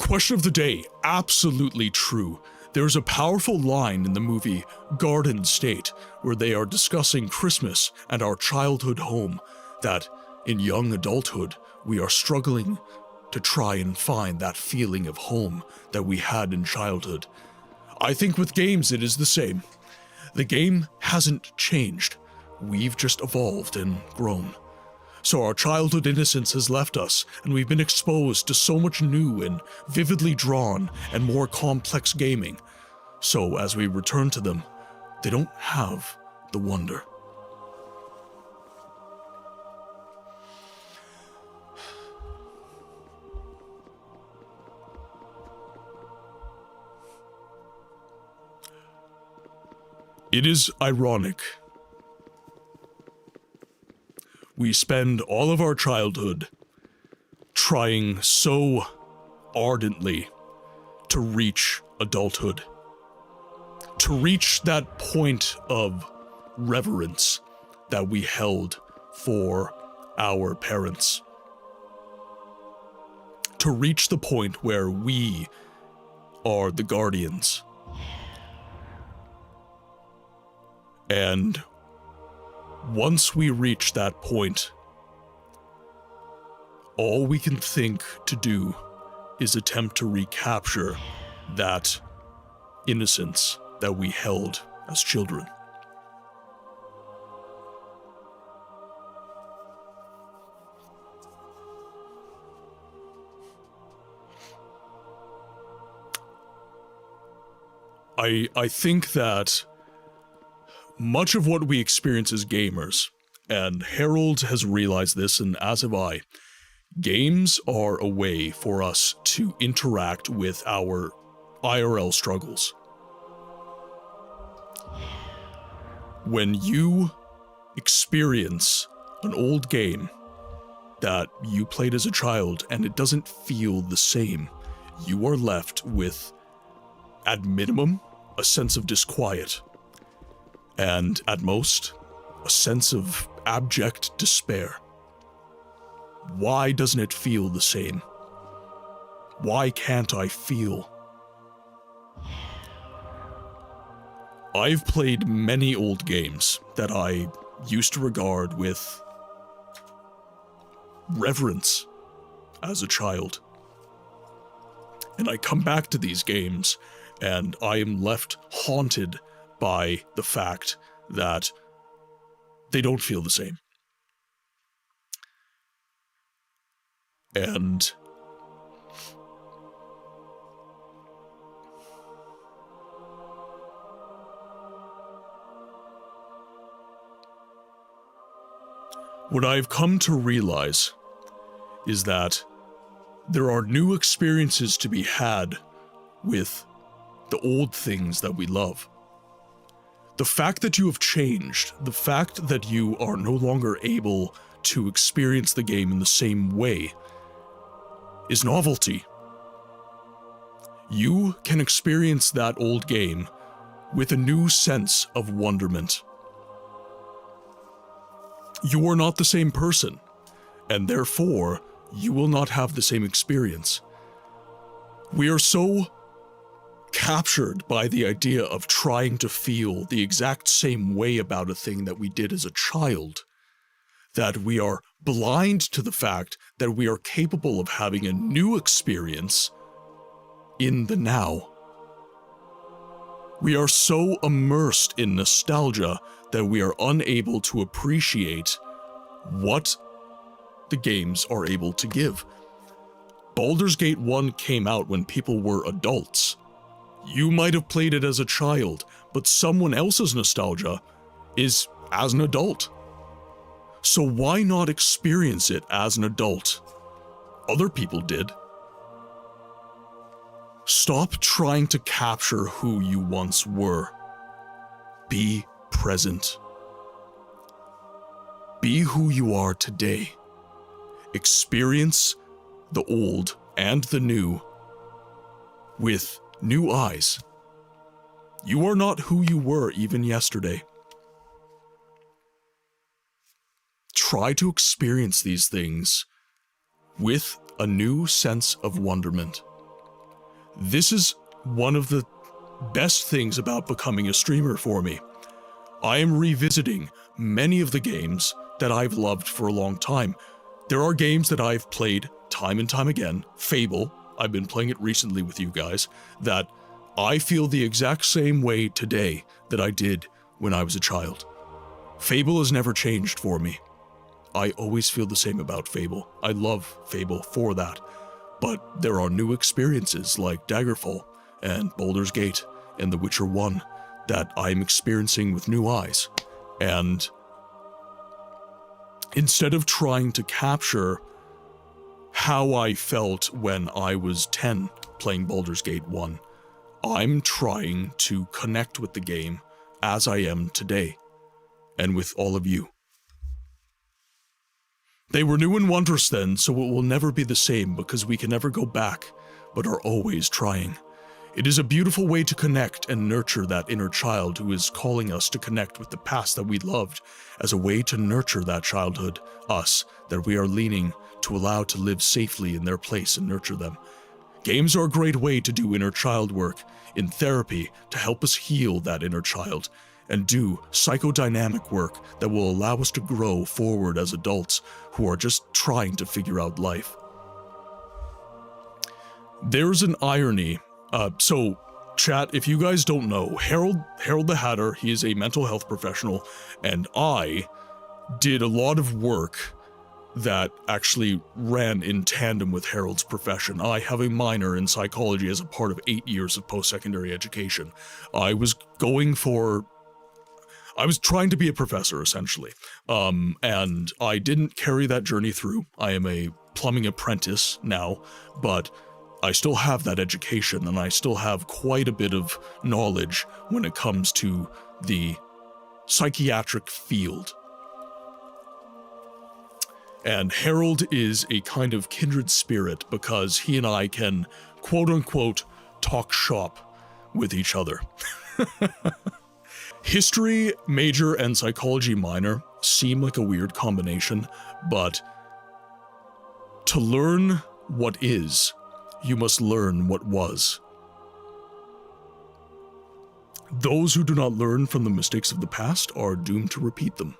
Question of the day, absolutely true. There's a powerful line in the movie Garden State where they are discussing Christmas and our childhood home, that in young adulthood we are struggling to try and find that feeling of home that we had in childhood. I think with games it is the same. The game hasn't changed. We've just evolved and grown. So our childhood innocence has left us, and we've been exposed to so much new and vividly drawn and more complex gaming. So as we return to them, they don't have the wonder. It is ironic. We spend all of our childhood trying so ardently to reach adulthood, to reach that point of reverence that we held for our parents, to reach the point where we are the guardians. And once we reach that point, all we can think to do is attempt to recapture that innocence that we held as children. I think that much of what we experience as gamers, and Harold has realized this, and as have I, games are a way for us to interact with our IRL struggles. When you experience an old game that you played as a child and it doesn't feel the same, you are left with, at minimum, a sense of disquiet, and at most, a sense of abject despair. Why doesn't it feel the same? Why can't I feel? I've played many old games that I used to regard with reverence as a child. And I come back to these games, and I am left haunted by the fact that they don't feel the same. And what I've come to realize is that there are new experiences to be had with the old things that we love. The fact that you have changed, the fact that you are no longer able to experience the game in the same way, is novelty. You can experience that old game with a new sense of wonderment. You are not the same person, and therefore, you will not have the same experience. We are so captured by the idea of trying to feel the exact same way about a thing that we did as a child, that we are blind to the fact that we are capable of having a new experience in the now. We are so immersed in nostalgia that we are unable to appreciate what the games are able to give. Baldur's Gate 1 came out when people were adults. You might have played it as a child, but someone else's nostalgia is as an adult. So why not experience it as an adult? Other people did. Stop trying to capture who you once were. Be present. Be who you are today. Experience the old and the new with new eyes. You are not who you were even yesterday. Try to experience these things with a new sense of wonderment. This is one of the best things about becoming a streamer for me. I am revisiting many of the games that I've loved for a long time. There are games that I've played time and time again, Fable, I've been playing it recently with you guys, that I feel the exact same way today that I did when I was a child. Fable has never changed for me. I always feel the same about Fable. I love Fable for that. But there are new experiences like Daggerfall and Baldur's Gate and The Witcher 1 that I'm experiencing with new eyes. And instead of trying to capture how I felt when I was 10 playing Baldur's Gate 1, I'm trying to connect with the game as I am today, and with all of you. They were new and wondrous then, so it will never be the same because we can never go back, but are always trying. It is a beautiful way to connect and nurture that inner child who is calling us to connect with the past that we loved, as a way to nurture that childhood, us, that we are leaning to allow to live safely in their place and nurture them. Games are a great way to do inner child work in therapy to help us heal that inner child and do psychodynamic work that will allow us to grow forward as adults who are just trying to figure out life. There's an irony. So, chat, if you guys don't know, Harold the Hatter, he is a mental health professional, and I did a lot of work that actually ran in tandem with Harold's profession. I have a minor in psychology as a part of 8 years of post-secondary education. I was trying to be a professor, essentially, and I didn't carry that journey through. I am a plumbing apprentice now, but I still have that education, and I still have quite a bit of knowledge when it comes to the psychiatric field. And Harold is a kind of kindred spirit because he and I can, quote-unquote, talk shop with each other. History major and psychology minor seem like a weird combination, but to learn what is, you must learn what was. Those who do not learn from the mistakes of the past are doomed to repeat them.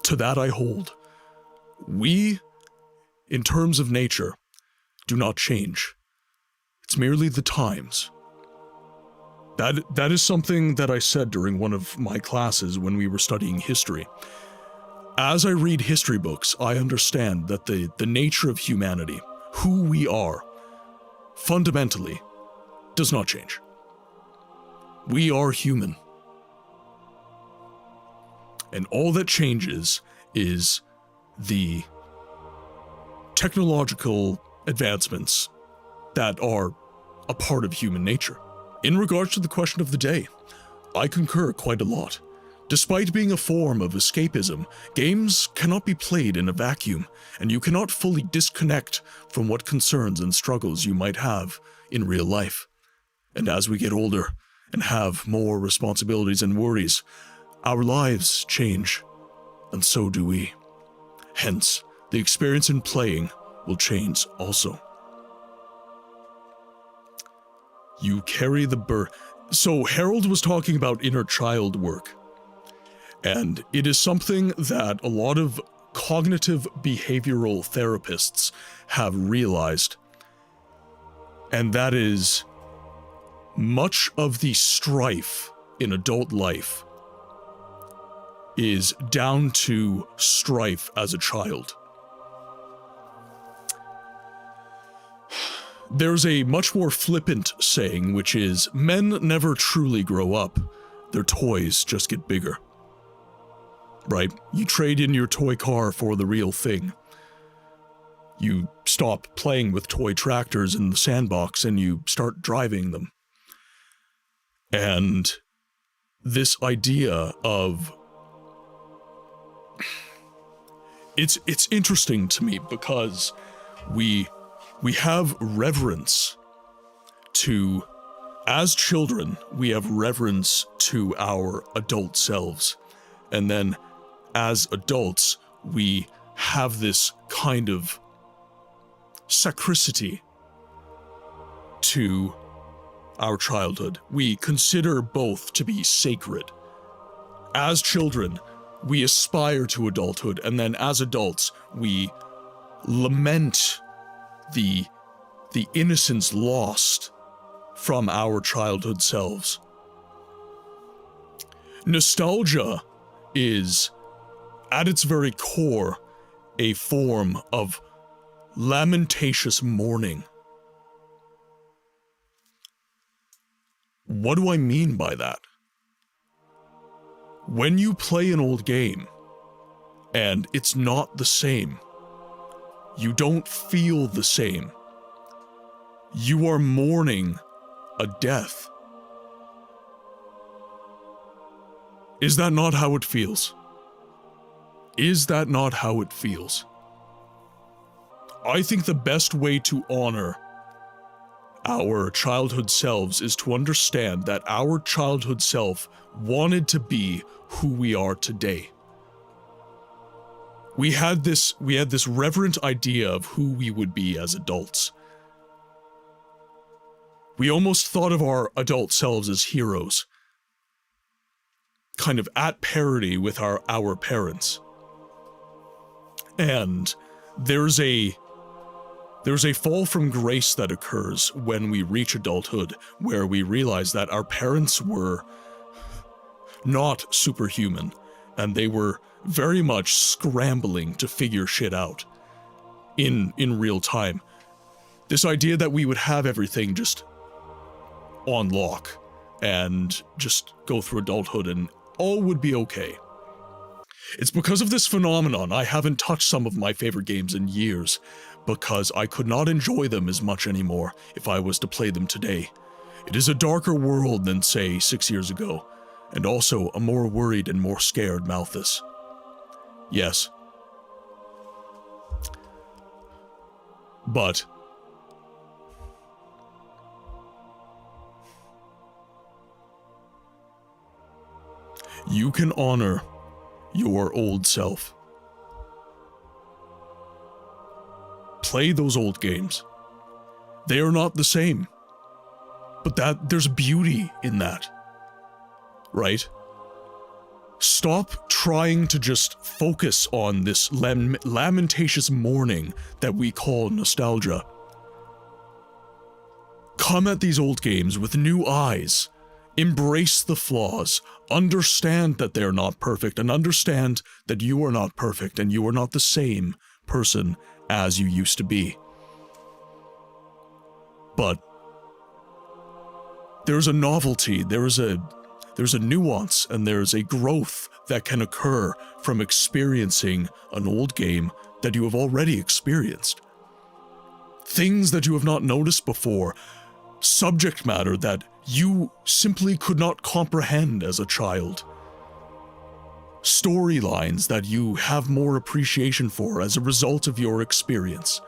To that I hold. We, in terms of nature, do not change. It's merely the times. That is something that I said during one of my classes when we were studying history. As I read history books, I understand that the nature of humanity, who we are, fundamentally, does not change. We are human. And all that changes is the technological advancements that are a part of human nature. In regards to the question of the day, I concur quite a lot. Despite being a form of escapism, games cannot be played in a vacuum, and you cannot fully disconnect from what concerns and struggles you might have in real life. And as we get older and have more responsibilities and worries, our lives change, and so do we. Hence, the experience in playing will change also. You carry the burden. So Harold was talking about inner child work, and it is something that a lot of cognitive behavioral therapists have realized, and that is much of the strife in adult life is down to strife as a child. There's a much more flippant saying, which is, men never truly grow up, their toys just get bigger. Right? You trade in your toy car for the real thing. You stop playing with toy tractors in the sandbox and you start driving them. And this idea of... It's interesting to me because we have reverence to, as children, we have reverence to our adult selves. And then as adults, we have this kind of sacricity to our childhood. We consider both to be sacred. As children, we aspire to adulthood, and then as adults, we lament the innocence lost from our childhood selves. Nostalgia is, at its very core, a form of lamentatious mourning. What do I mean by that? When you play an old game, and it's not the same, you don't feel the same, you are mourning a death. Is that not how it feels? Is that not how it feels? I think the best way to honor our childhood selves is to understand that our childhood self wanted to be who we are today. We had this reverent idea of who we would be as adults. We almost thought of our adult selves as heroes, kind of at parity with our parents. And there's a fall from grace that occurs when we reach adulthood, where we realize that our parents were not superhuman, and they were very much scrambling to figure shit out in real time. This idea that we would have everything just on lock and just go through adulthood and all would be okay. It's because of this phenomenon I haven't touched some of my favorite games in years, because I could not enjoy them as much anymore if I was to play them today. It is a darker world than, say, 6 years ago, and also a more worried and more scared Malthus. Yes. But you can honor your old self. Play those old games. They are not the same. But there's beauty in that. Right? Stop trying to just focus on this lamentatious mourning that we call nostalgia. Come at these old games with new eyes. Embrace the flaws. Understand that they're not perfect, and understand that you are not perfect and you are not the same person as you used to be. But there's a novelty, there's a nuance, and there's a growth that can occur from experiencing an old game that you have already experienced. Things that you have not noticed before, subject matter that you simply could not comprehend as a child. Storylines that you have more appreciation for as a result of your experience.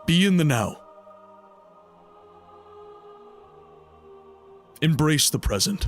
Be in the now. Embrace the present.